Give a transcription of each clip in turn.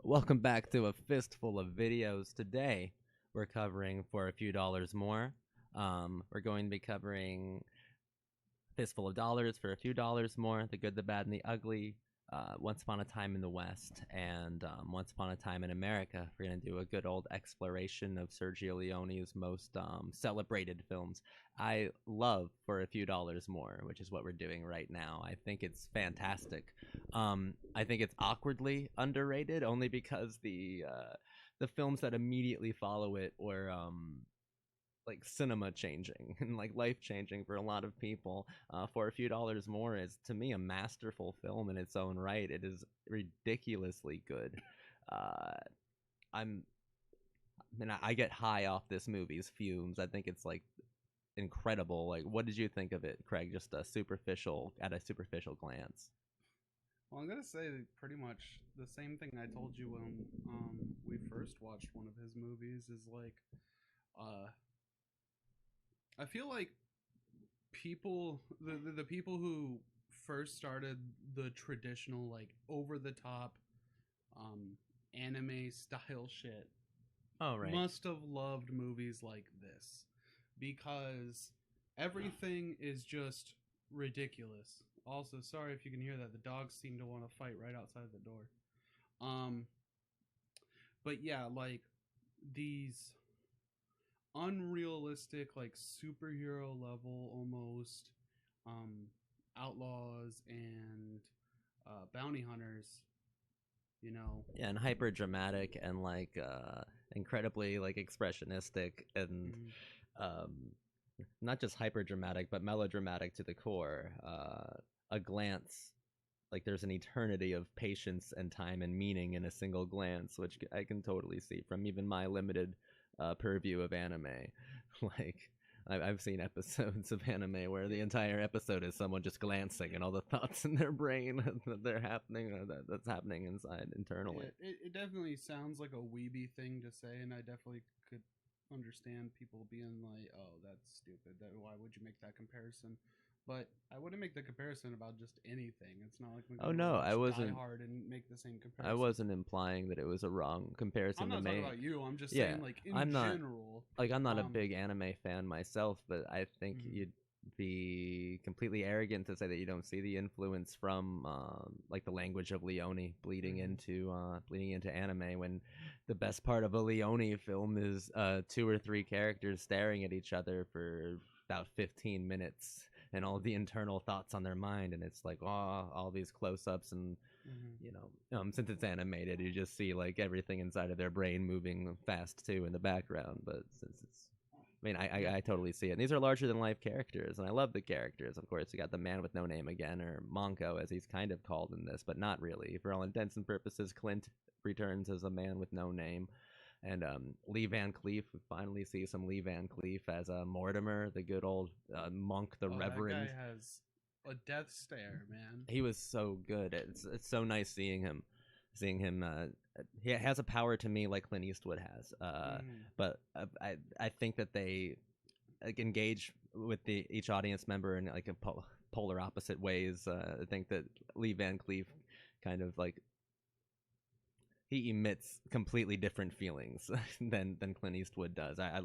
Welcome back to a fistful of videos. Today, we're covering For a Few Dollars More. We're going to be covering Fistful of Dollars, For a Few Dollars More, The Good, the Bad, and the Ugly, Once Upon a Time in the West, and Once Upon a Time in America. We're going to do a good old exploration of Sergio Leone's most celebrated films. I love For a Few Dollars More, which is what we're doing right now. I think it's fantastic. I think it's awkwardly underrated, only because the films that immediately follow it were like cinema changing and like life changing for a lot of people. For a Few Dollars More is, to me, a masterful film in its own right. It is ridiculously good. I'm I get high off this movie's fumes. I think it's like incredible. Like, what did you think of it, Craig? Just a superficial glance. Well, I'm gonna say pretty much the same thing I told you when we first watched one of his movies. Is like, uh, I feel like the people who first started the traditional like over the top um, anime style shit Oh, right. must have loved movies like this because everything is just ridiculous. Also, sorry if you can hear that. The dogs seem to want to fight right outside the door. Um, but yeah, like these unrealistic, like superhero level almost um, outlaws and bounty hunters. You know. Yeah, and hyper dramatic and like incredibly like expressionistic and Mhm. um not just hyper dramatic but melodramatic to the core. A glance, like there's an eternity of patience and time and meaning in a single glance, which I can totally see from even my limited purview of anime. Like, I've seen episodes of anime where the entire episode is someone just glancing and all the thoughts in their brain that they're happening, that's happening inside internally. It definitely sounds like a weeby thing to say, and I definitely could understand people being like, "Oh, that's stupid. That why would you make that comparison?" But I wouldn't make the comparison about just anything. It's not like I'm Oh gonna no, watch Die Hard and make the same I comparison. wasn't implying that it was a wrong I'm comparison to not talking make. about you. I'm just Yeah, saying, like in I'm not general. I'm not a Um, big anime fan myself, but I think mhm, you'd be completely arrogant to say that you don't see the influence from like the language of Leone mhm. bleeding into anime. When the best part of a Leone film is two or three characters staring at each other for about 15 minutes and all the internal thoughts on their mind, and it's like, oh, all these close-ups, and Mhm. since it's animated, you just see like everything inside of their brain moving fast too in the background. But since it's, Yeah. I totally see it. And these are larger than life characters, and I love the characters. Of course, you got the man with no name again, or Monko, as he's kind of called in this, but not really. For all intents and purposes, Clint returns as a man with no name. And Lee Van Cleef, we finally see some Lee Van Cleef as Mortimer, the good old monk, the Oh, that guy Reverend. has a death stare, man. He was so good. It's so nice seeing him. Seeing him, he has a power to me like Clint Eastwood has. Mhm. But I think that they like engage with the each audience member in like a polar opposite ways. I think that Lee Van Cleef kind of like he emits completely different feelings than Clint Eastwood does. I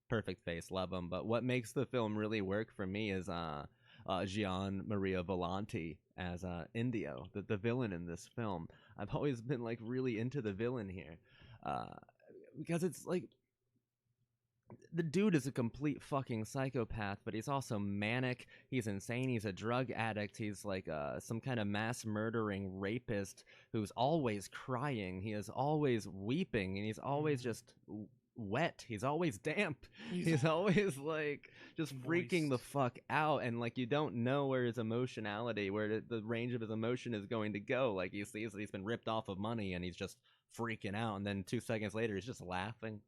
perfect face, love him. But what makes the film really work for me is Gian Maria Volonti as Indio, the villain in this film. I've always been like really into the villain here, uh, because it's like the dude is a complete fucking psychopath, but he's also manic. He's insane. He's a drug addict. He's like some kind of mass murdering rapist who's always crying. He is always weeping, and he's always Mhm. just wet. He's always damp. He's He's always like just freaking the moist. fuck out, and like you don't know where his emotionality, where the range of his emotion is going to go. Like he sees that he's been ripped off of money, and he's just freaking out, and then 2 seconds later, he's just laughing.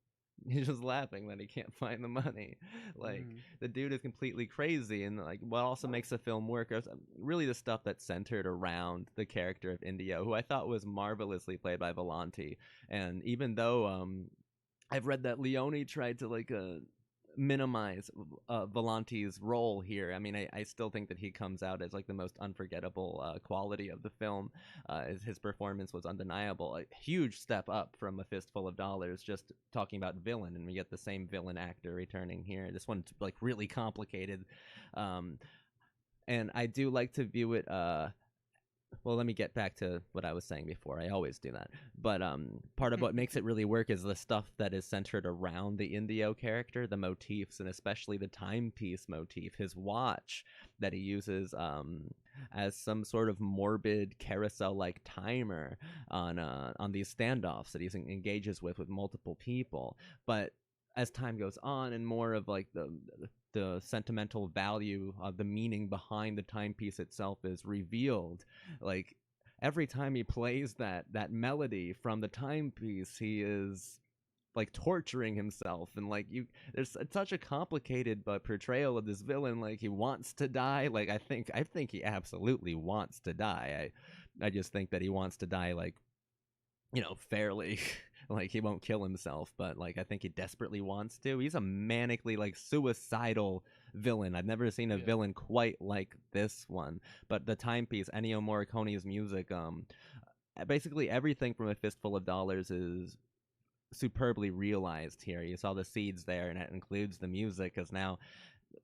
He's just laughing that he can't find the money. Like, Mhm. the dude is completely crazy, and like what also makes the film work is really the stuff that's centered around the character of Indio, who I thought was marvelously played by Volanti. And even though I've read that Leone tried to like minimize Volante's role here. I mean, I still think that he comes out as like the most unforgettable quality of the film. His performance was undeniable. A huge step up from A Fistful of Dollars, just talking about villain, and we get the same villain actor returning here. This one's like really complicated. Um, and I do like to view it well, let me get back to what I was saying before. I always do that. But part of what makes it really work is the stuff that is centered around the Indio character, the motifs, and especially the timepiece motif, his watch that he uses as some sort of morbid carousel-like timer on these standoffs that he engages with multiple people. But as time goes on and more of like the sentimental value of the meaning behind the timepiece itself is revealed, like every time he plays that melody from the timepiece, he is like torturing himself, and like there's such a complicated portrayal of this villain. Like he wants to die. Like I think he absolutely wants to die. I just think that he wants to die like, fairly. Like he won't kill himself, but like I think he desperately wants to. He's a manically like suicidal villain. I've never seen a villain quite like this one. But the timepiece, Ennio Morricone's music, basically everything from A Fistful of Dollars is superbly realized here. You saw the seeds there, and it includes the music, because now,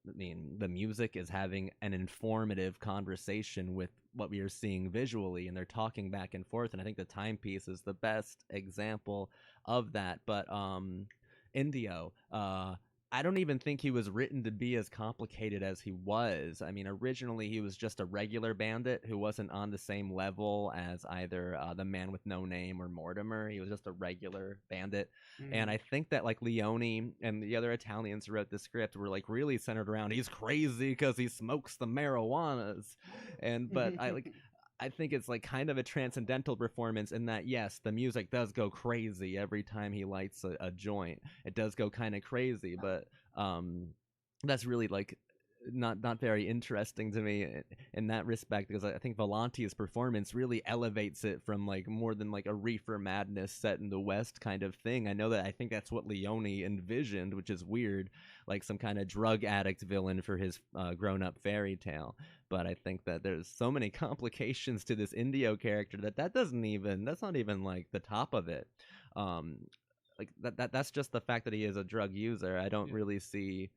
I mean, the music is having an informative conversation with what we are seeing visually, and they're talking back and forth. And I think the timepiece is the best example of that. But Indio, I don't even think he was written to be as complicated as he was. I mean, originally he was just a regular bandit who wasn't on the same level as either the Man with No Name or Mortimer. He was just a regular bandit. And I think that like Leone and the other Italians who wrote the script were like really centered around he's crazy because he smokes the marijuanas. But I think it's like kind of a transcendental performance in that, yes, the music does go crazy every time he lights a joint. It does go kind of crazy, but that's really like not very interesting to me in that respect, because I think Volante's performance really elevates it from like more than like a reefer madness set in the West kind of thing. I think that's what Leone envisioned, which is weird, like some kind of drug addict villain for his grown-up fairy tale. But I think that there's so many complications to this Indio character that's not even like the top of it. Like that's just the fact that he is a drug user. I don't really see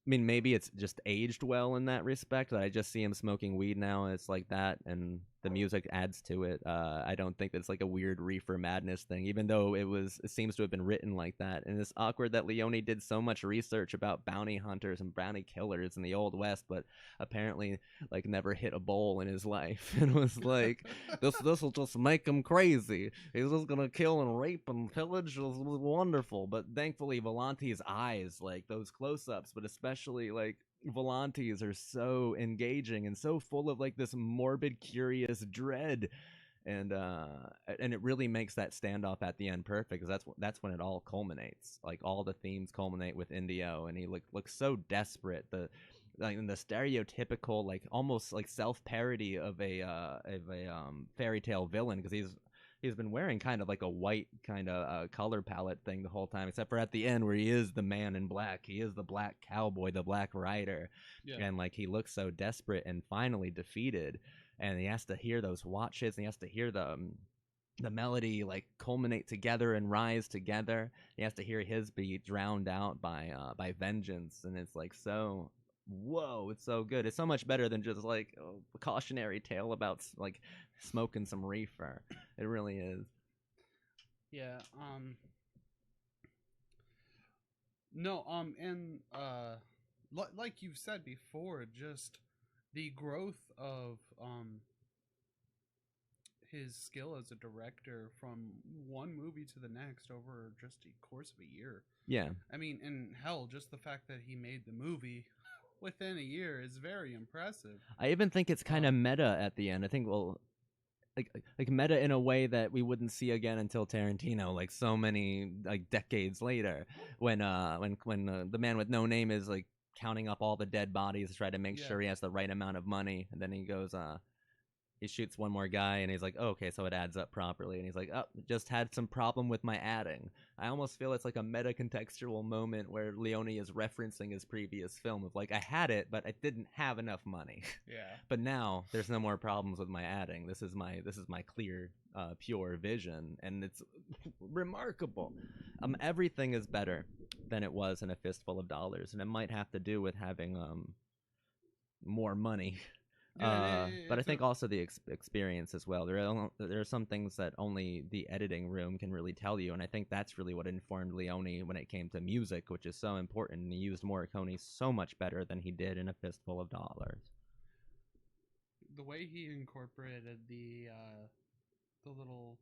I mean, maybe it's just aged well in that respect, that I just see him smoking weed now, and it's like that, and the music adds to it. I don't think that it's like a weird reefer madness thing, even though it seems to have been written like that. And it's awkward that Leone did so much research about bounty hunters and bounty killers in the Old West, but apparently like never hit a bowl in his life, and was like, this will just make him crazy. He's just gonna kill and rape and pillage. It was wonderful. But thankfully, Volante's eyes, like those close-ups, but especially like Volantes, are so engaging and so full of like this morbid, curious dread, and it really makes that standoff at the end perfect, because that's when it all culminates. Like all the themes culminate with Indio, and he looks so desperate. The stereotypical, like almost like self-parody of a fairy tale villain, because he's been wearing kind of like a white kind of color palette thing the whole time, except for at the end where he is the man in black. He is the black cowboy, the black rider. And like he looks so desperate and finally defeated, and he has to hear those watches, and he has to hear the melody like culminate together and rise together. He has to hear his be drowned out by vengeance, and it's like so. Whoa, it's so good. It's so much better than just like a cautionary tale about like smoking some reefer. It really is. Yeah. No. And like you've said before, just the growth of his skill as a director from one movie to the next over just a course of a year. Yeah. I mean, and hell, just the fact that he made the movie within a year is very impressive. I even think it's kind of meta at the end. I think, well, like meta in a way that we wouldn't see again until Tarantino, like so many like decades later, when the Man with No Name is like counting up all the dead bodies to try to make sure he has the right amount of money, and then he goes he shoots one more guy, and he's like, oh, okay, so it adds up properly. And he's like, oh, just had some problem with my adding. I almost feel it's like a meta contextual moment where Leone is referencing his previous film of like, I had it, but I didn't have enough money. Yeah. But now there's no more problems with my adding. This is my clear, pure vision, and it's remarkable. Everything is better than it was in A Fistful of Dollars, and it might have to do with having more money. Yeah, But I it's a think also the experience as well. There are some things that only the editing room can really tell you, and I think that's really what informed Leone when it came to music, which is so important. And he used Morricone so much better than he did in A Fistful of Dollars. the way he incorporated the little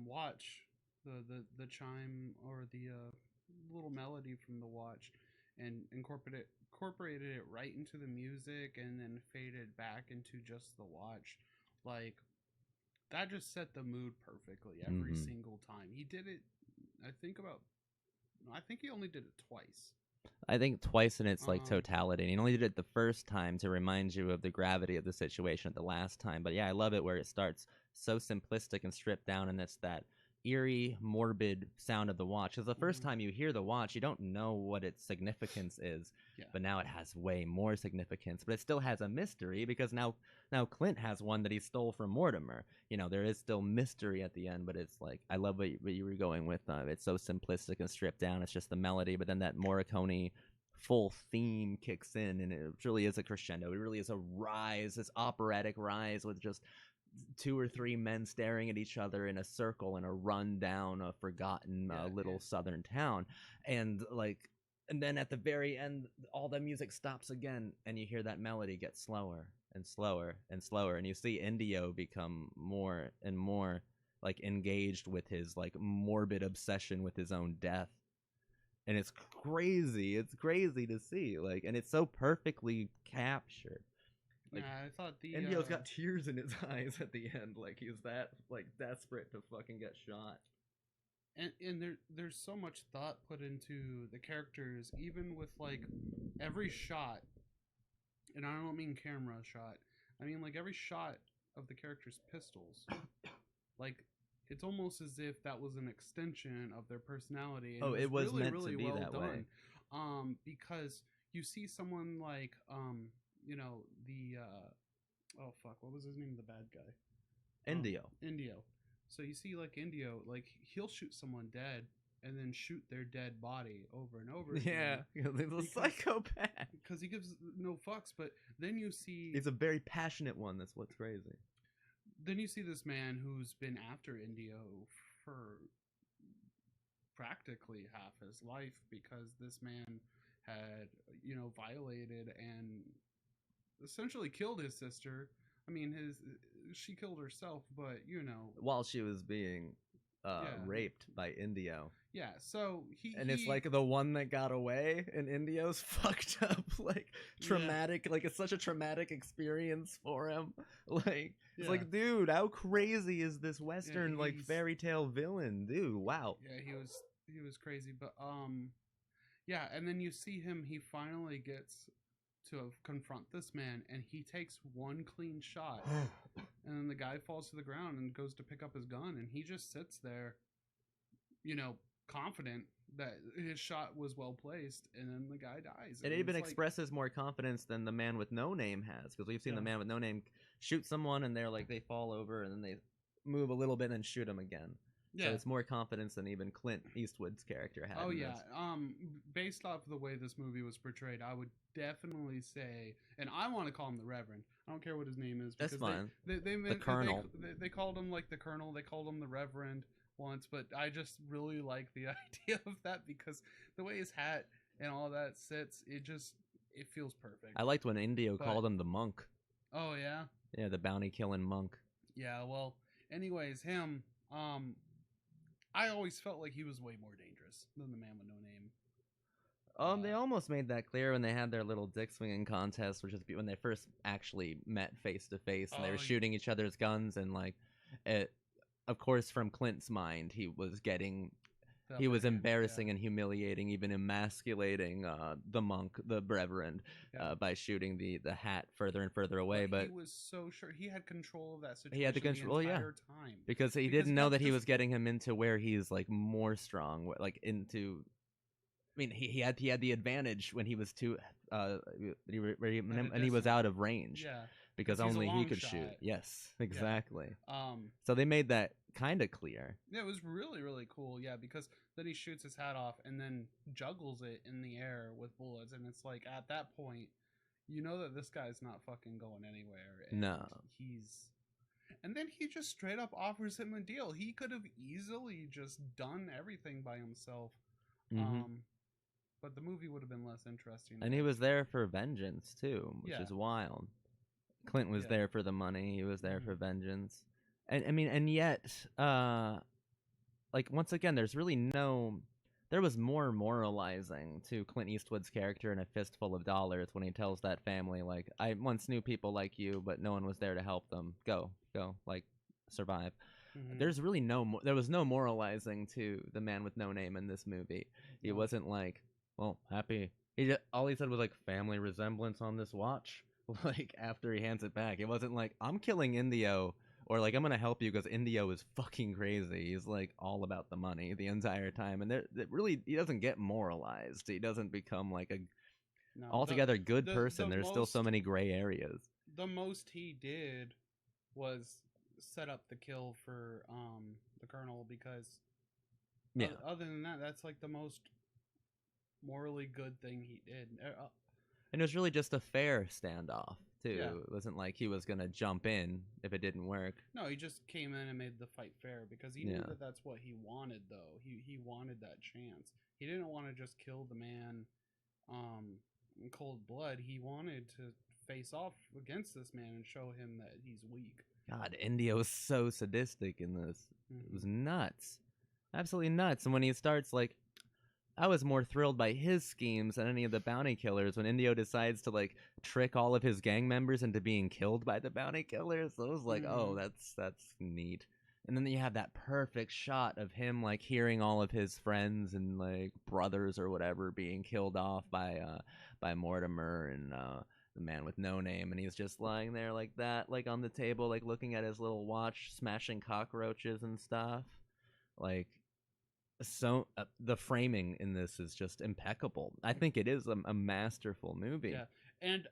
watch, the chime or the little melody from the watch, and incorporated it right into the music, and then faded back into just the watch. Like that just set the mood perfectly every Mm-hmm. single time. He did it. I think about. I think he only did it twice. I think twice in its like Um, totality. And he only did it the first time to remind you of the gravity of the situation at the last time. But yeah, I love it where it starts so simplistic and stripped down, and it's that eerie, morbid sound of the watch. Because the first mhm, time you hear the watch, you don't know what its significance is, yeah, but now it has way more significance. But it still has a mystery because now Clint has one that he stole from Mortimer. You know, there is still mystery at the end, but it's like I love what you were going with. It's so simplistic and stripped down. It's just the melody, but then that Morricone full theme kicks in, and it really is a crescendo. It really is a rise, this operatic rise with just two or three men staring at each other in a circle in a rundown, a forgotten yeah, little southern town, and like, and then at the very end, all the music stops again, and you hear that melody get slower and slower and slower, and you see Indio become more and more like engaged with his like morbid obsession with his own death, and it's crazy. It's crazy to see, like, and it's so perfectly captured. Like, yeah. I thought the Indio's got tears in his eyes at the end. Like he's that like desperate to fucking get shot. and there's so much thought put into the characters, even with like every shot, and I don't mean camera shot. I mean like every shot of the characters' pistols. Like it's almost as if that was an extension of their personality, and Oh, it was it was really meant to really be well that way. done. Because you see someone like you know the oh fuck, what was his name? The bad guy. Indio. Indio. So you see, like Indio, like he'll shoot someone dead and then shoot their dead body over and over Yeah, again he's a because psychopath. he gives no fucks. But then you see, He's a very passionate one. That's what's crazy. this man who's been after Indio for practically half his life because this man had violated and essentially killed his sister. I mean, his she killed herself, but While she was being yeah, raped by Indio. yeah. So And it's like the one that got away, and Indio's fucked up, like yeah, traumatic. Like it's such a traumatic experience for him. Like it's yeah, like, dude, how crazy is this yeah. Western like fairy tale villain, dude? Wow. Yeah, he was crazy, but yeah. And then you see him. He finally gets to confront this man, and he takes one clean shot, and then the guy falls to the ground and goes to pick up his gun, and he just sits there, confident that his shot was well placed, and then the guy dies. It And even it's like, expresses more confidence than the man with no name has, because we've seen the yeah, man with no name shoot someone, and they're like they fall over, and then they move a little bit and then shoot him again. So yeah. it's more confidence than even Clint Eastwood's character had. Oh in yeah. this. Based off the way this movie was portrayed, I would definitely say, and I want to call him the Reverend. I don't care what his name is That's because fine. they Colonel. they called him like the Colonel. They called him the Reverend once, but I just really like the idea of that because the way his hat and all that sits, it feels perfect. I liked when Indio But called him the monk. oh yeah, Yeah, the bounty killing monk. yeah. Well, anyways, him. I always felt like he was way more dangerous than the man with no name. They almost made that clear when they had their little dick swinging contest, which is when they first actually met face to face, and they were Oh shooting each other's guns, and like, it. Of course, from Clint's mind, he was getting He was upper hand, embarrassing and humiliating, even emasculating the monk, the reverend, yeah. by shooting the hat further and further away. But But he was so sure he had control of that he had the situation the control, yeah, entire time because he because didn't know yeah, that he because was getting him into where he's like more strong, like into. I mean, he had the advantage when he was too, at a and he was distance, out of range, yeah, because because he's a only he long could shoot. shot, Yes, yeah. exactly. Um, So they made that kind of clear. yeah, it was really really cool, yeah, because then he shoots his hat off and then juggles it in the air with bullets, and it's like at that point, you know that this guy's not fucking going anywhere, and No. he's and then he just straight up offers him a deal. He could have easily just done everything by himself. Hmm. Um, but the movie would have been less interesting. And he was there for vengeance too, which Yeah, is wild. Clint was yeah. there for the money. He was there for Mhm. vengeance. And I mean, and yet, like once again, there's really no. There was more moralizing to Clint Eastwood's character in A Fistful of Dollars when he tells that family, like, I once knew people like you, but no one was there to help them. Go, like, survive. Mhm. There's really there was no moralizing to the man with no name in this movie. He No. wasn't like, well, happy. All he said was like family resemblance on this watch. Like after he hands it back, it wasn't like I'm killing Indio or like I'm gonna help you because Indio is fucking crazy. He's like all about the money the entire time, and really he doesn't get moralized. He doesn't become like a No. altogether good person. The There's still so many gray areas. the most he did was set up the kill for the colonel because Yeah, other than that, that's like the most morally good thing he did. and it was really just a fair standoff Yeah. too. It wasn't like he was gonna jump in if it didn't work. No, he just came in and made the fight fair because he knew Yeah. that that's what he wanted. Though he wanted that chance. He didn't want to just kill the man, in cold blood. He wanted to face off against this man and show him that he's weak. God, India was so sadistic in this. It was Mm-hmm. nuts. Absolutely nuts. And when he starts, like, I was more thrilled by his schemes than any of the bounty killers when Indio decides to, like, trick all of his gang members into being killed by the bounty killers. So it was like, Mm-hmm. oh, that's neat. And then you have that perfect shot of him, like, hearing all of his friends and, like, brothers or whatever being killed off by Mortimer and, the man with no name, and he's just lying there like that, like on the table, like looking at his little watch, smashing cockroaches and stuff. Like, so the framing in this is just impeccable. I think it is a masterful movie. Yeah, and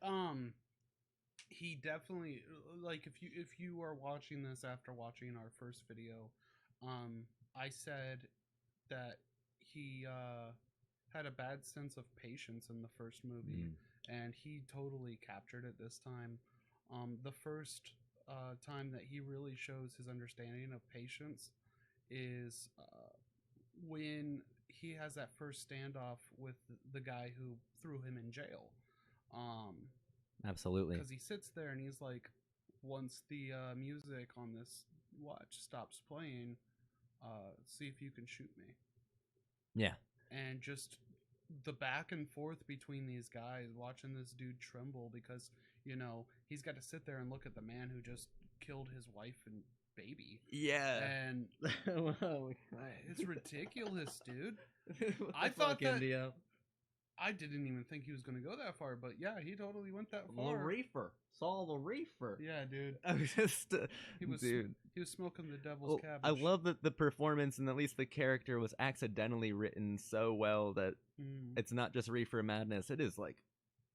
he definitely like if you are watching this after watching our first video, I said that he had a bad sense of patience in the first movie, and he totally captured it this time. The first time that he really shows his understanding of patience is when he has that first standoff with the guy who threw him in jail. Um, Absolutely. because he sits there and he's like, once the music on this watch stops playing, see if you can shoot me. Yeah. And just the back and forth between these guys, watching this dude tremble because, he's got to sit there and look at the man who just killed his wife and baby. Yeah. And Oh, it's ridiculous, dude. I thought that India. I didn't even think he was going to go that far, but yeah, he totally went that The far. reefer. Saw the reefer. Yeah, dude. I was just, Dude. He was smoking the devil's cabbage. I love that the performance and at least the character was accidentally written so well that it's not just reefer madness. It is like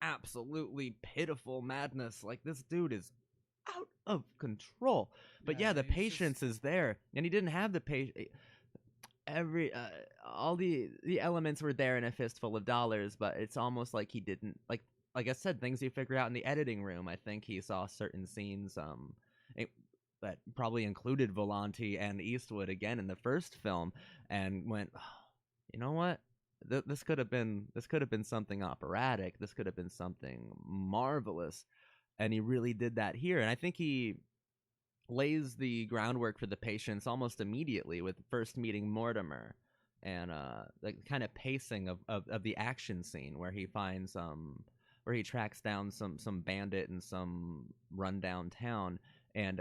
absolutely pitiful madness. Like this dude is out of control. But yeah, the patience is there, and he didn't have the patience. All the elements were there in A Fistful of Dollars, but it's almost like he didn't like I said, things you figure out in the editing room. I think he saw certain scenes that probably included Volante and Eastwood again in the first film and went, oh, you know what, this could have been something operatic, this could have been something marvelous, and he really did that here. And I think he lays the groundwork for the patience almost immediately with first meeting Mortimer and the kind of pacing of the action scene where he finds where he tracks down some bandit in some rundown town, and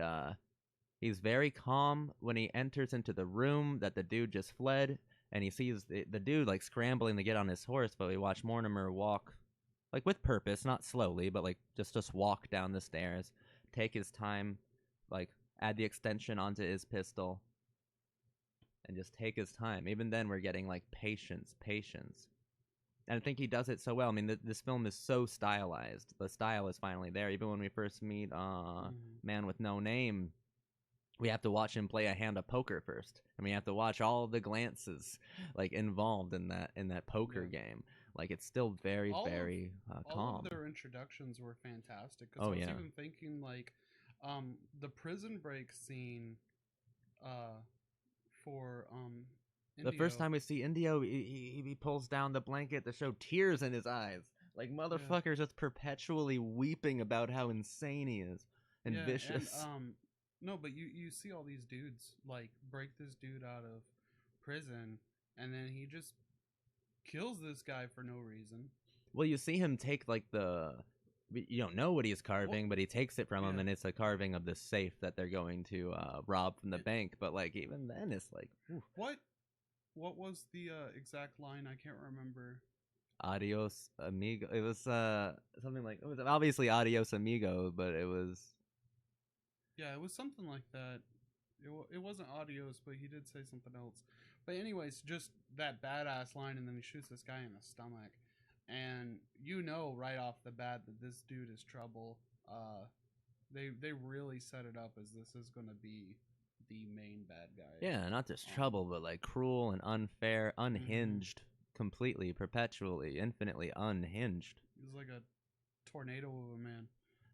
he's very calm when he enters into the room that the dude just fled, and he sees the dude like scrambling to get on his horse, but we watch Mortimer walk like with purpose, not slowly, but like just walk down the stairs, take his time, like add the extension onto his pistol, and just take his time. Even then, we're getting like patience. And I think he does it so well. I mean, this film is so stylized. The style is finally there. Even when we first meet Man with No Name, we have to watch him play a hand of poker first, and we have to watch all the glances like involved in that poker game. Like it's still very very all calm. of their introductions were fantastic. Because Oh I was yeah. even thinking like, the prison break scene, uh, for The first Indio. time we see Indio, he pulls down the blanket to show tears in his eyes. Like Yeah, motherfucker's just perpetually weeping about how insane he is and yeah, and vicious. no, but you see all these dudes like break this dude out of prison, and then he just kills this guy for no reason. Well, you see him take like you don't know what he's What? carving, but he takes it from him, Yeah. and it's a carving of the safe that they're going to rob from the It, bank. But like even then, it's like oof. what? What was the exact line? I can't remember. Adios amigo. It was something like it was obviously adios amigo, but it was Yeah, it was something like that. It wasn't audios, but he did say something else. But anyways, just that badass line, and then he shoots this guy in the stomach, and you know right off the bat that this dude is trouble. They really set it up as this is gonna be the main bad guy. yeah, not just Um, trouble, but like cruel and unfair, mm-hmm. unhinged, completely, perpetually, infinitely unhinged. He's like a tornado of a man.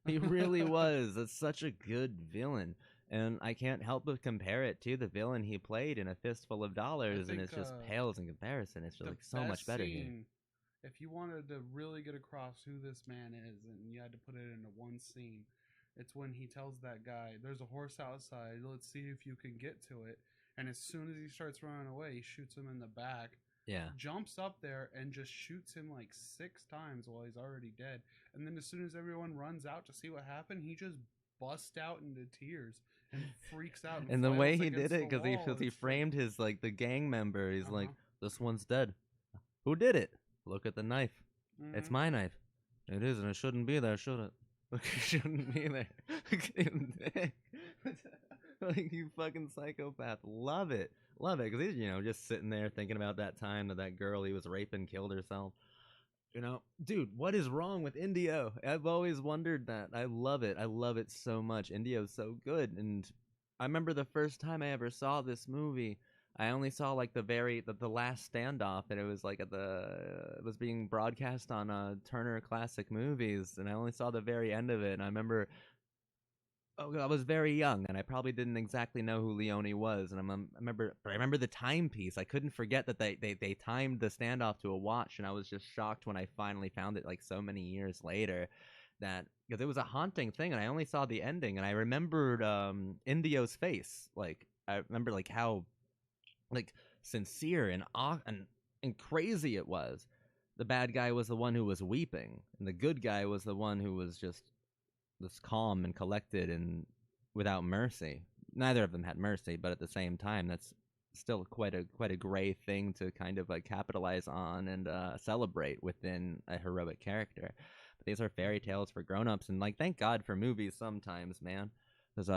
He really was. That's such a good villain. And I can't help but compare it to the villain he played in A Fistful of I Dollars, and think it's just pales in comparison. It's just the like so much best better here. scene, if you wanted to really get across who this man is, and you had to put it into one scene, it's when he tells that guy, "There's a horse outside. Let's see if you can get to it." And as soon as he starts running away, he shoots him in the back, Yeah. jumps up there, and just shoots him like 6 times while he's already dead. And then as soon as everyone runs out to see what happened, he just busts out into tears and freaks out and And the way flails he did against the it, because wall. he It's like, framed his like the gang member. He's uh like, huh. "This one's dead. Who did it? Look at the knife. It's Mm-hmm. my knife. It is, and it shouldn't be there, should it? Look, it shouldn't be there." Like you fucking psychopath. Love it, because he's just sitting there thinking about that time that girl he was raping killed herself. Dude, what is wrong with Indio? I've always wondered that. I love it. I love it so much. Indio's so good. And I remember the first time I ever saw this movie, I only saw like the last standoff, and it was like it was being broadcast on Turner Classic Movies, and I only saw the very end of it. And I remember, oh, I was very young, and I probably didn't exactly know who Leone was. And I remember the timepiece. I couldn't forget that they timed the standoff to a watch, and I was just shocked when I finally found it, like so many years later, that because it was a haunting thing, and I only saw the ending, and I remembered Indio's face. Like I remember like how like sincere and crazy it was. The bad guy was the one who was weeping, and the good guy was the one who was just this calm and collected and without mercy. Neither of them had mercy, but at the same time, that's still quite a gray thing to kind of like capitalize on and celebrate within a heroic character. But these are fairy Mm-hmm. tales for grown-ups, and like thank God for movies sometimes, man. Because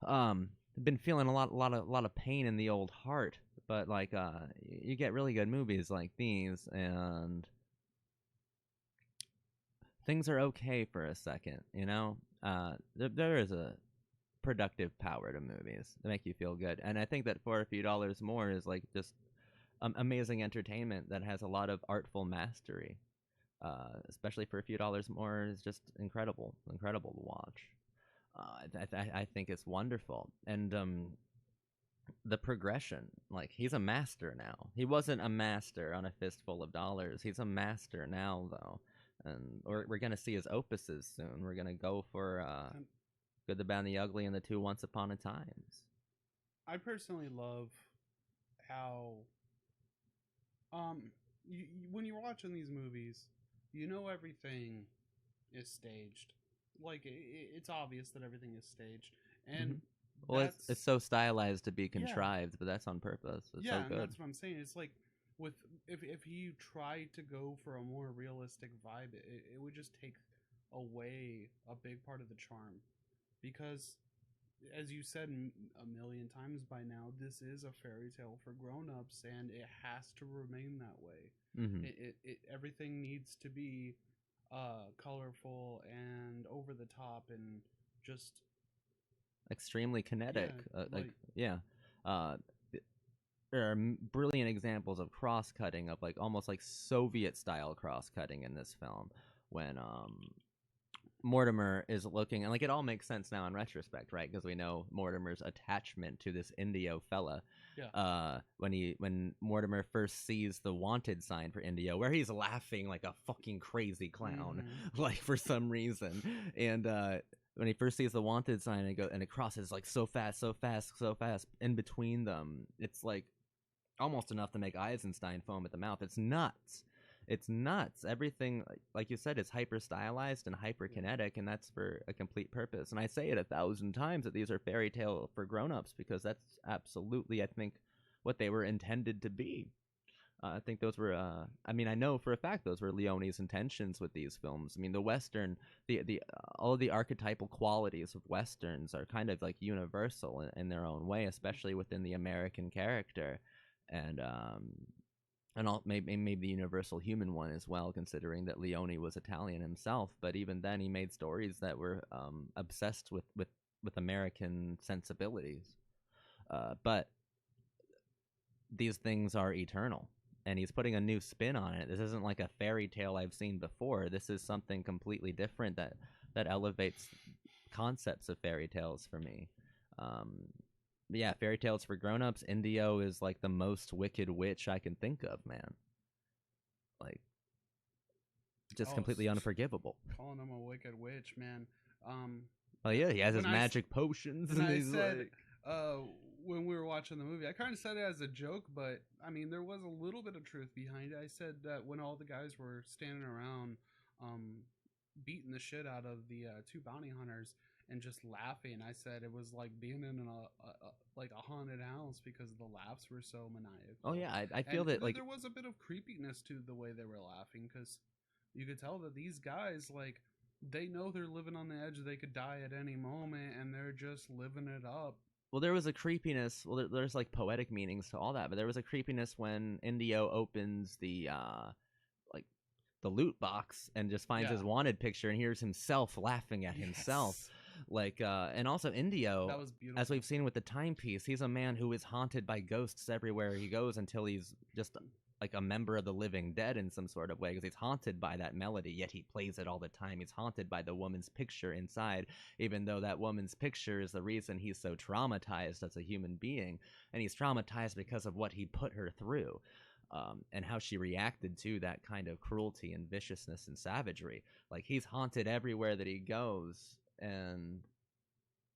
I've been feeling a lot of pain in the old heart, but like you get really good movies like these, and things are okay for a second, there is a productive power to movies that make you feel good, and I think that for a few dollars more is like just amazing entertainment that has a lot of artful mastery. Especially for a few dollars more is just incredible to watch. I think it's wonderful, and the progression, like he's a master now. He wasn't a master on A Fistful of Dollars. He's a master now, though, and we're gonna see his opuses soon. We're gonna go for And Good, the Bad, and the Ugly, and the Two Once Upon a Times. I personally love how when you're watching these movies, you know everything is staged. Like it's obvious that everything is staged, and Mm-hmm. Well, it's that's so stylized to be yeah, contrived, but that's on purpose. It's so yeah, and good. that's what I'm saying. It's like with if he tried to go for a more realistic vibe, it would just take away a big part of the charm because as you said a million times by now, this is a fairy tale for grown-ups and it has to remain that way. Hmm. Everything needs to be colorful and over the top and just Extremely kinetic. yeah, Like like yeah, uh, there are brilliant examples of cross cutting, of like almost like Soviet style cross cutting in this film when Mortimer is looking, and like it all makes sense now in retrospect, right? Because we know Mortimer's attachment to this Indio fella. yeah. When Mortimer first sees the wanted sign for Indio, where he's laughing like a fucking crazy clown, Mm-hmm. like for some reason, and when he first sees the wanted sign and it crosses like so fast, so fast, so fast in between them, it's like almost enough to make Eisenstein foam at the mouth. It's nuts. It's nuts. Everything, like you said, is hyper stylized and hyper Yeah. kinetic, and that's for a complete purpose. And I say it 1,000 times that these are fairy tale for grown-ups because that's absolutely, I think, what they were intended to be. I think those were. I mean, I know for a fact those were Leone's intentions with these films. I mean, the Western, the all of the archetypal qualities of Westerns are kind of like universal in their own way, especially within the American character, and maybe the universal human one as well, considering that Leone was Italian himself. But even then, he made stories that were obsessed with American sensibilities. But these things are eternal, and he's putting a new spin on it. This isn't like a fairy tale I've seen before. This is something completely different that elevates concepts of fairy tales for me. Um, yeah, fairy tales for grown-ups. Indio is like the most wicked witch I can think of, man. Like, just Oh, completely unforgivable. calling him a wicked witch, man. Um, Oh yeah, he has his when magic potions, and and I he's said like, uh when we were watching the movie, I kind of said it as a joke, but I mean there was a little bit of truth behind it. I said that when all the guys were standing around, um, beating the shit out of the two bounty hunters and just laughing, I said it was like being in like a haunted house because the laughs were so oh maniacal, yeah, I feel and that like there was a bit of creepiness to the way they were laughing because you could tell that these guys like they know they're living on the edge. They could die at any moment, and they're just living it up. well, there was a creepiness. Well, there's like poetic meanings to all that, but there was a creepiness when Indio opens the like the loot box and just finds Yeah. his wanted picture and hears himself laughing at himself. Yes. Like and also That Indio, was as beautiful. we've seen with the timepiece, he's a man who is haunted by ghosts everywhere he goes until he's just like a member of the living dead in some sort of way, because he's haunted by that melody, yet he plays it all the time. He's haunted by the woman's picture inside, even though that woman's picture is the reason he's so traumatized as a human being, and he's traumatized because of what he put her through. And how she reacted to that kind of cruelty and viciousness and savagery. Like, he's haunted everywhere that he goes, and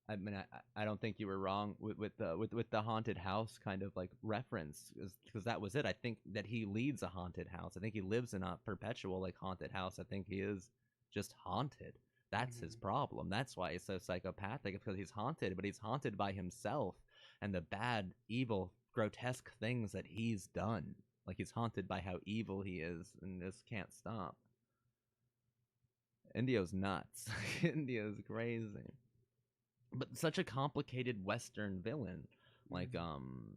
I mean, I don't think you were wrong with the haunted house kind of like reference, because that was it. I think that he leads a haunted house. I think he lives in a perpetual like haunted house. I think he is just haunted. That's his Mm-hmm. problem. That's why he's so psychopathic. It's because he's haunted, but he's haunted by himself and the bad, evil, grotesque things that he's done. Like, he's haunted by how evil he is and just can't stop. Indio's nuts. Indio's crazy, but such a complicated Western villain. Like, Mm-hmm.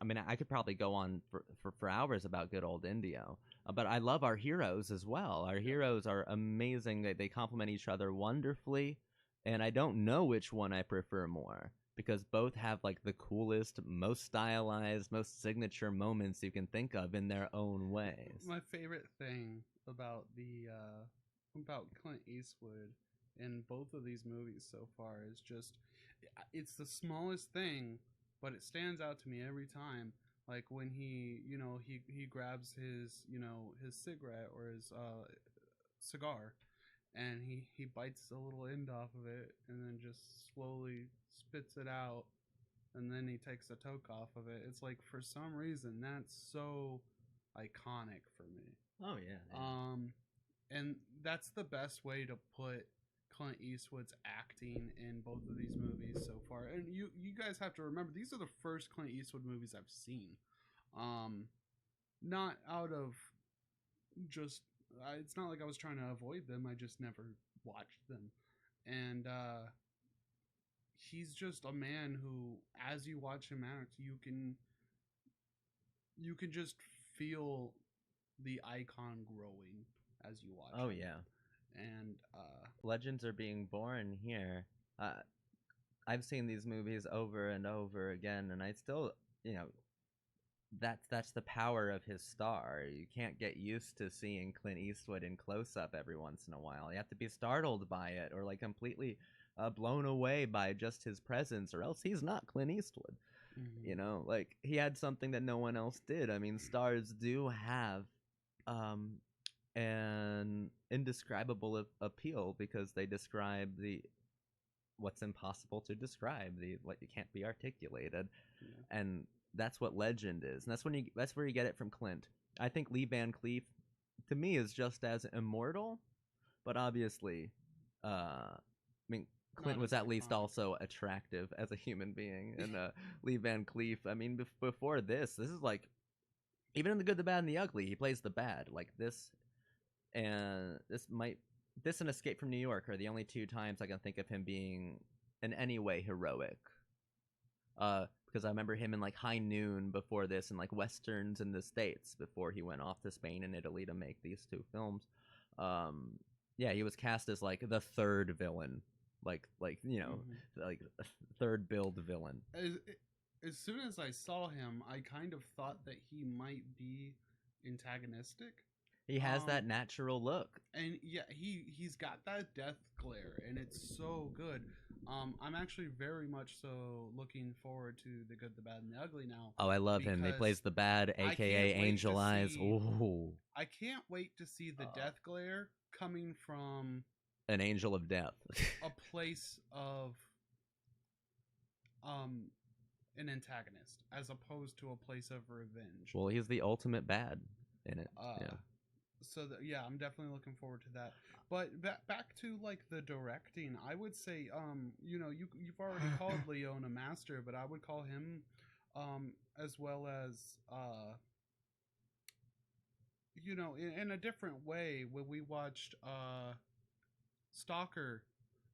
I mean, I could probably go on for hours about good old Indio, but I love our heroes as well. Our Yeah. heroes are amazing. They complement each other wonderfully, and I don't know which one I prefer more, because both have like the coolest, most stylized, most signature moments you can think of in their own ways. My favorite thing about the about Clint Eastwood in both of these movies so far is just it's the smallest thing, but it stands out to me every time. Like when he grabs his his cigarette or his cigar, and he bites a little end off of it and then just slowly spits it out, and then he takes a toke off of it. It's like for some reason that's so iconic for me. Oh yeah, yeah. Um, and that's the best way to put Clint Eastwood's acting in both of these movies so far. And you guys have to remember these are the first Clint Eastwood movies I've seen. Um, not out of just it's not like I was trying to avoid them. I just never watched them. And he's just a man who, as you watch him act, you can just feel the icon growing as you watch Oh him. yeah, And legends are being born here. Uh, I've seen these movies over and over again, and I still, you know, that's the power of his star. You can't get used to seeing Clint Eastwood in close up every once in a while. You have to be startled by it, or like completely blown away by just his presence, or else he's not Clint Eastwood. You mhm. know, like he had something that no one else did. I mean, stars do have um, an indescribable appeal because they describe the what's impossible to describe, the what you can't be articulated, Yeah. and that's what legend is, and that's where you get it from Clint. I think Lee Van Cleef, to me, is just as immortal, but obviously, I mean, Clint Not was as at least iconic. also attractive as a human being, and Lee Van Cleef. I mean, before this is like even in The Good, the Bad, and the Ugly, he plays the bad. Like this, and this and Escape from New York are the only two times I can think of him being in any way heroic. Because I remember him in like High Noon before this, and like westerns in the States before he went off to Spain and Italy to make these two films. Um, yeah, he was cast as like the third villain, like Mhm. like third build villain. As as soon as I saw him, I kind of thought that he might be antagonistic. He has Um, that natural look. and yeah, he's got that death glare, and it's so good. I'm actually very much so looking forward to The Good, the Bad, and the Ugly now, Oh, I love him. He plays because the bad, I aka can't wait to Angel Eyes. see Ooh, I can't wait to see the uh, death glare coming from an angel of death. a place of um an antagonist as opposed to a place of revenge. Well, he's the ultimate bad in it. Uh, Yeah. yeah, I'm definitely looking forward to that. But back to like the directing, I would say, you've already called Leone a master, but I would call him, as well as, in a different way. When we watched Stalker,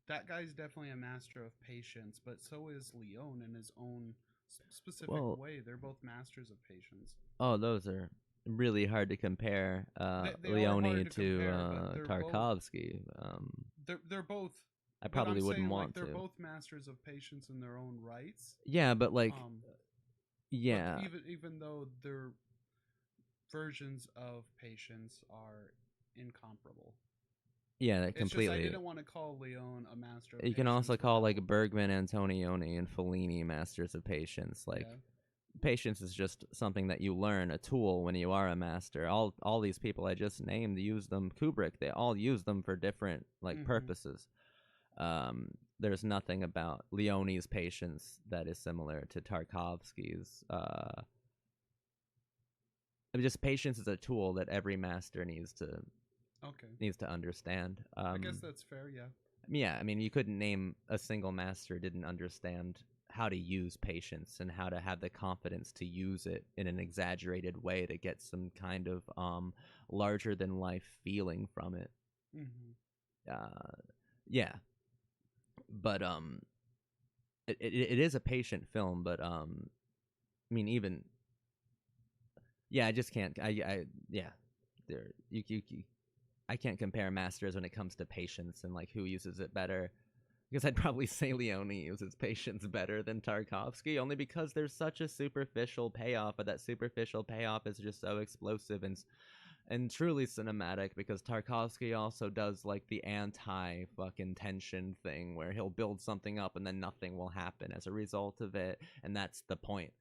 that guy's definitely a master of patience, but so is Leone in his own specific Well, way. They're both masters of patience. oh, those are really hard to compare. They are hard Leone to to compare, but Tarkovsky. they're both. I But I'm probably wouldn't saying like want they're to. both masters of patience in their own rights. Yeah, but like, Um, but yeah, even though their versions of patience are incomparable, yeah, it's just I completely. didn't want to call Leone a master of You can also patience call without. like Bergman, Antonioni, and Fellini masters of patience. Like, Yeah. patience is just something that you learn, a tool when you are a master. All these people I just named use them. Kubrick, they all use them for different like Mm-hmm. purposes. There's nothing about Leone's patience that is similar to Tarkovsky's. Just patience is a tool that every master Okay. needs to understand. I guess that's fair. Yeah. Yeah, I mean, you couldn't name a single master who didn't understand how to use patience and how to have the confidence to use it in an exaggerated way to get some kind of larger than life feeling from it. Mm-hmm. Uh, yeah, but it is a patient film, but I mean, even yeah, I just can't. Yeah, there you I can't compare masters when it comes to patience and like who uses it better. Because I'd probably say Leone uses patience better than Tarkovsky, only because there's such a superficial payoff, but that superficial payoff is just so explosive and truly cinematic. Because Tarkovsky also does like the anti fucking tension thing, where he'll build something up and then nothing will happen as a result of it, and that's the point.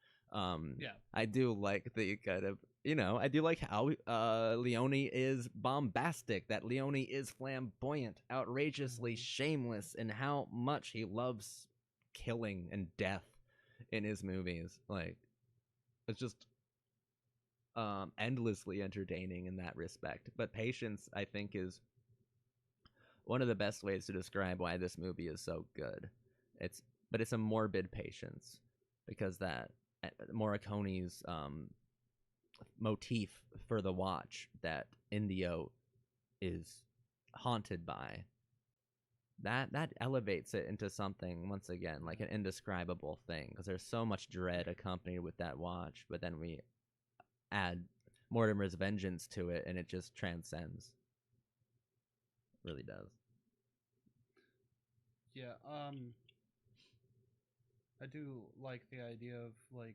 Yeah. I do like the kind of I do like how Leone is bombastic, that Leone is flamboyant, outrageously Mm-hmm. shameless, and how much he loves killing and death in his movies. Like, it's just endlessly entertaining in that respect. But Patience, I think, is one of the best ways to describe why this movie is so good. It's a morbid patience because that Morricone's motif for the watch that Indio is haunted by, that elevates it into something once again like an indescribable thing, because there's so much dread accompanied with that watch, but then we add Mortimer's vengeance to it and it just transcends. It really does. Yeah, I do like the idea of like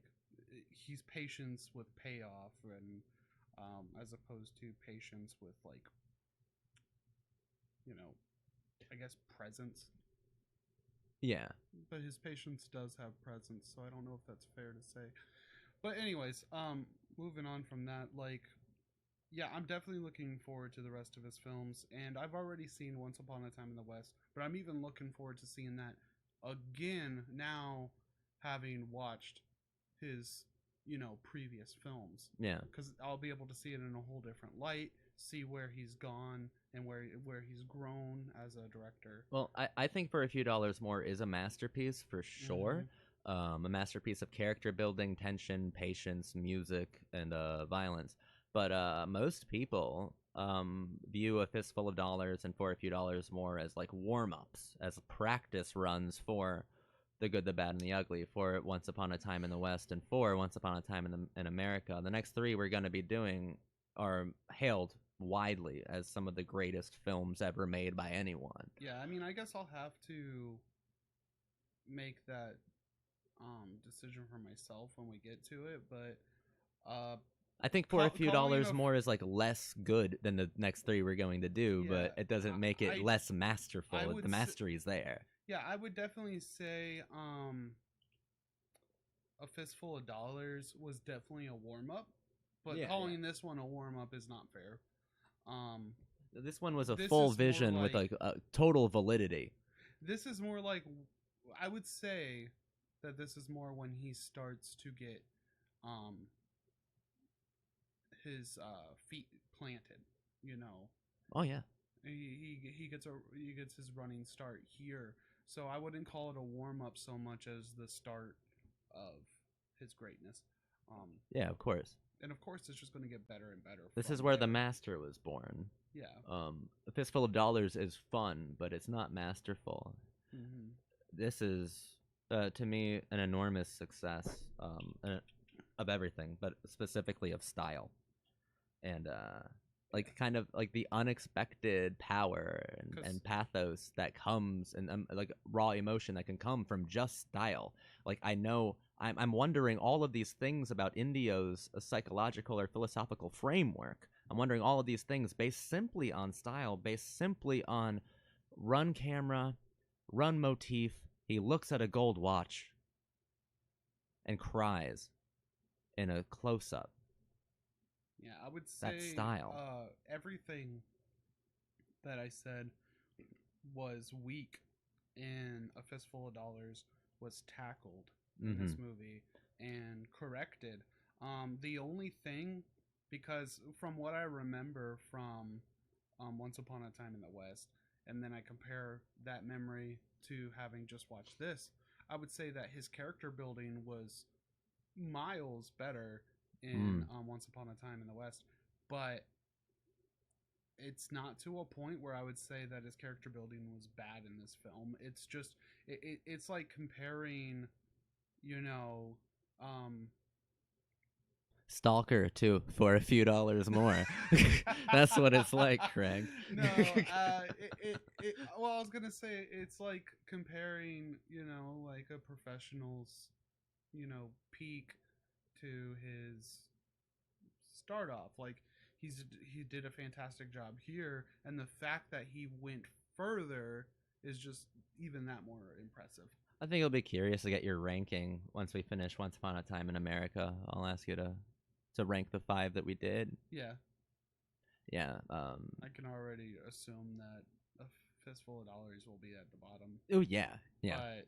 he's patience with payoff, and as opposed to patience with like, you know, I guess presence. Yeah. But his patience does have presence, so I don't know if that's fair to say. But anyways, moving on from that, like, yeah, I'm definitely looking forward to the rest of his films, and I've already seen Once Upon a Time in the West, but I'm even looking forward to seeing that again now, having watched his, previous films, Yeah. because I'll be able to see it in a whole different light, see where he's gone and where he's grown as a director. Well, I think For a Few Dollars More is a masterpiece for sure. Mm-hmm. A masterpiece of character building, tension, patience, music, and violence. But most people view A Fistful of Dollars and For a Few Dollars More as like warm ups, as practice runs for The Good, the Bad, and the Ugly, for Once Upon a Time in the West, and for Once Upon a Time in America. The next three we're going to be doing are hailed widely as some of the greatest films ever made by anyone. Yeah, I mean, I guess I'll have to make that decision for myself when we get to it, but uh, I think For a Few calling Dollars More is like less good than the next three we're going to do, yeah, but it doesn't make it less masterful. The say, mastery's there. yeah, I would definitely say A Fistful of Dollars was definitely a warm up, but Yeah, calling this one a warm up is not fair. Um, This one was a this full is more vision with like a total validity. This is more like, I would say that this is more when he starts to get um his feet planted, you know. Oh yeah. He gets his running start here. So I wouldn't call it a warm up so much as the start of his greatness. Yeah, of course. And of course it's just going to get better and better. This is where the master was born. Yeah. A Fistful of Dollars is fun, but it's not masterful. Mm-hmm. This is, to me, an enormous success of everything, but specifically of style. And like kind of like the unexpected power and pathos that comes, and like raw emotion that can come from just style. Like I know I'm wondering all of these things about Indio's psychological or philosophical framework. I'm wondering all of these things based simply on style, based simply on run camera, run motif. He looks at a gold watch and cries in a close up. Yeah, I would say that style. Everything that I said was weak in A Fistful of Dollars was tackled in this movie and corrected. The only thing, because from what I remember from Once Upon a Time in the West, and then I compare that memory to having just watched this, I would say that his character building was miles better in Once Upon a Time in the West, but it's not to a point where I would say that his character building was bad in this film. It's just it's like comparing, you know, Stalker to For a Few Dollars More. That's what it's like, Craig. No, well, I was gonna say it's like comparing, like a professional's, peak to his start off. Like he did a fantastic job here, and the fact that he went further is just even that more impressive. I think I'll be curious to get your ranking once we finish Once Upon a Time in America. I'll ask you to rank the 5 that we did. Yeah. Yeah. I can already assume that A Fistful of Dollars will be at the bottom. Oh yeah, yeah. But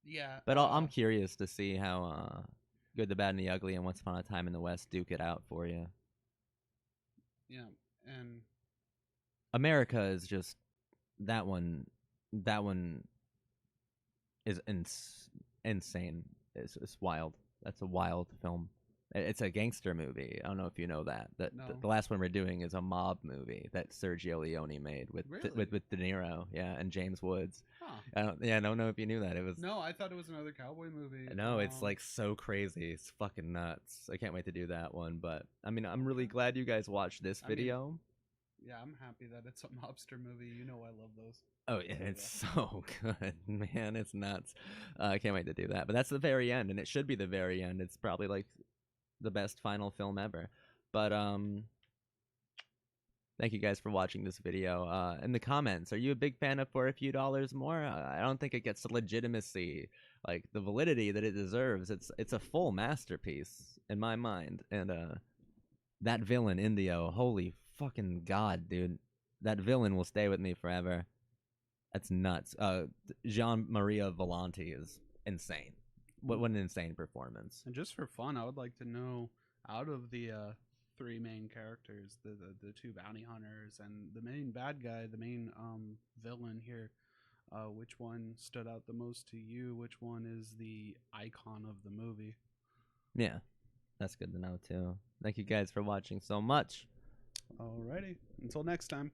yeah. But I'm curious to see how Good, the Bad, and the Ugly and Once Upon a Time in the West duke it out for you. Yeah, and America is just that one, that one is insane. It's wild. That's a wild film. It's a gangster movie. I don't know if you know that. No. The last one we're doing is a mob movie that Sergio Leone made with Really? with De Niro, yeah, and James Woods. Huh. I don't know if you knew that. It was No, I thought it was another cowboy movie. no, it's like so crazy. It's fucking nuts. I can't wait to do that one. But I mean, I'm really glad you guys watched this video. Yeah, I'm happy that it's a mobster movie. You know I love those. Oh, yeah, it's so good, man. It's nuts. I can't wait to do that. But that's the very end, and it should be the very end. It's probably like the best final film ever. But thank you guys for watching this video. In the comments, are you a big fan of For a Few Dollars More? I don't think it gets the legitimacy, like the validity that it deserves. It's a full masterpiece in my mind. And that villain, Indio, holy fucking god, dude. That villain will stay with me forever. That's nuts. Jean Maria Volonté is insane. What an insane performance. And just for fun, I would like to know, out of the three main characters, the two bounty hunters and the main bad guy, the main villain here, which one stood out the most to you? Which one is the icon of the movie? Yeah, that's good to know too. Thank you guys for watching so much. Alrighty, until next time.